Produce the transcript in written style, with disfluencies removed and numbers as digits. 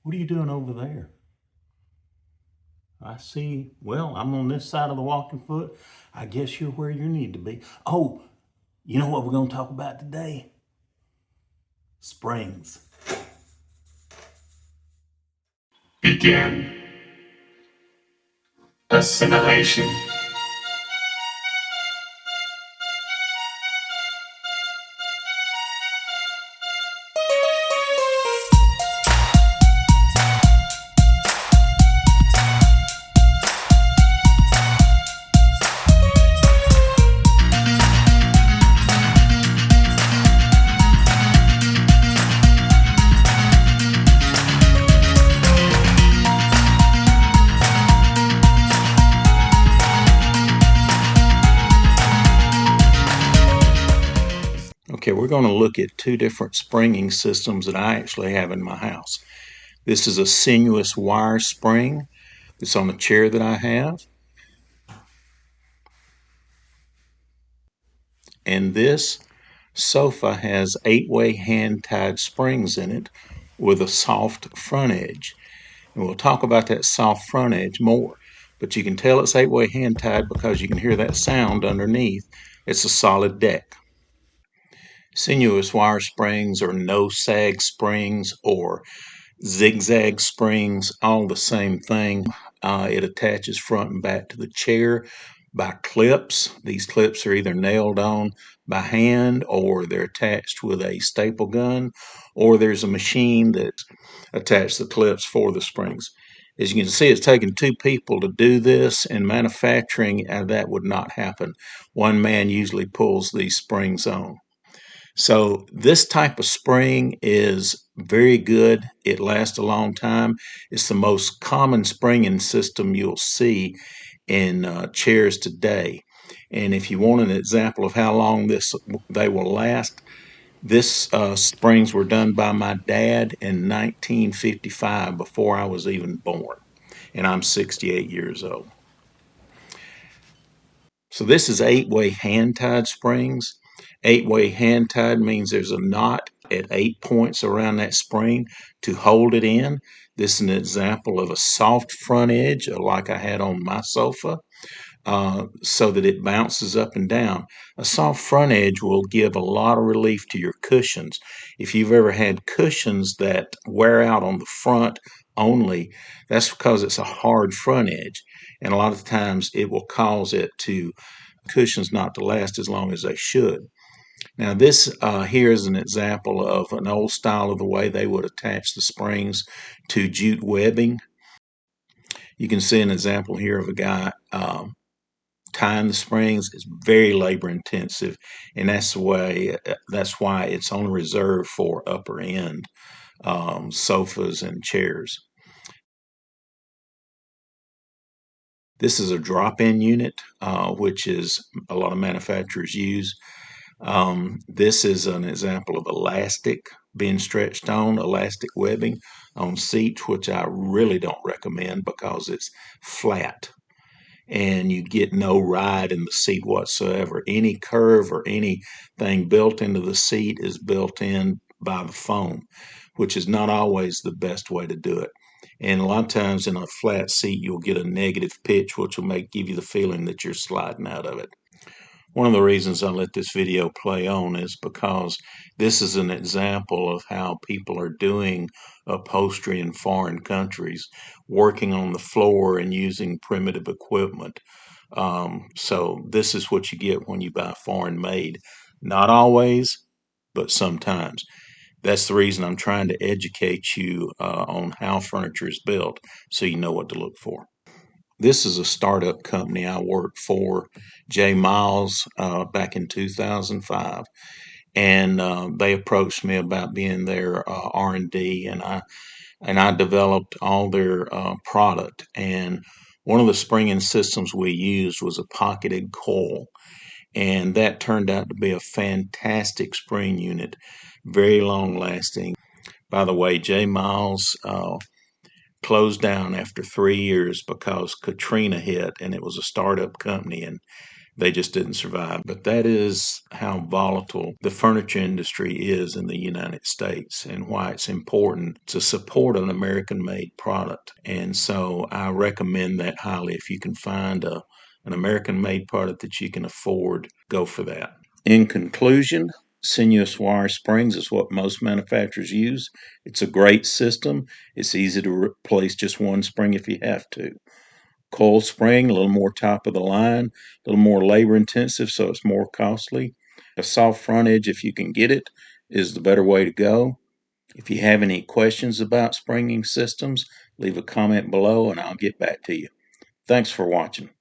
What are you doing over there? I see. Well, I'm on this side of the walking foot. I guess you're where you need to be. Oh, you know what we're going to talk about today? Springs. Begin assimilation. Okay, we're going to look at two different springing systems that I actually have in my house. This is a sinuous wire spring that's on a chair that I have. And this sofa has 8-way hand-tied springs in it with a soft front edge. And we'll talk about that soft front edge more. But you can tell it's 8-way hand-tied because you can hear that sound underneath. It's a solid deck. Sinuous wire springs or no-sag springs or zigzag springs, all the same thing. It attaches front and back to the chair by clips. These clips are either nailed on by hand or they're attached with a staple gun, or there's a machine that attaches the clips for the springs. As you can see, it's taken two people to do this. In manufacturing, that would not happen. One man usually pulls these springs on. So this type of spring is very good. It lasts a long time. It's the most common springing system you'll see in chairs today. And if you want an example of how long they will last, this springs were done by my dad in 1955, before I was even born, and I'm 68 years old. So this is 8-way hand-tied springs. 8-way hand-tied means there's a knot at 8 points around that spring to hold it in. This is an example of a soft front edge, like I had on my sofa, so that it bounces up and down. A soft front edge will give a lot of relief to your cushions. If you've ever had cushions that wear out on the front only, that's because it's a hard front edge. And a lot of times it will cause cushions not to last as long as they should. Now this here is an example of an old style of the way they would attach the springs to jute webbing. You can see an example here of a guy tying the springs. Is very labor intensive, and that's why it's only reserved for upper end sofas and chairs. This is a drop-in unit, which is a lot of manufacturers use. This is an example of elastic being stretched on, elastic webbing on seats, which I really don't recommend because it's flat and you get no ride in the seat whatsoever. Any curve or anything built into the seat is built in by the foam, which is not always the best way to do it. And a lot of times in a flat seat, you'll get a negative pitch, which will give you the feeling that you're sliding out of it. One of the reasons I let this video play on is because this is an example of how people are doing upholstery in foreign countries, working on the floor and using primitive equipment. So this is what you get when you buy foreign made. Not always, but sometimes. That's the reason I'm trying to educate you on how furniture is built so you know what to look for. This is a startup company I worked for, J. Miles, back in 2005, and they approached me about being their R&D, and I developed all their product. And one of the springing systems we used was a pocketed coil, and that turned out to be a fantastic spring unit, very long lasting. By the way, J. Miles closed down after 3 years because Katrina hit, and it was a startup company, and They just didn't survive. But that is how volatile the furniture industry is in the United States and why it's important to support an American made product. And so I recommend that highly. If you can find an American made product that you can afford, go for that. In conclusion, sinuous wire springs is what most manufacturers use. It's a great system. It's easy to replace just one spring if you have to. Coil spring, a little more top of the line, a little more labor intensive, so it's more costly. A soft front edge, if you can get it, is the better way to go. If you have any questions about springing systems, leave a comment below and I'll get back to you. Thanks for watching.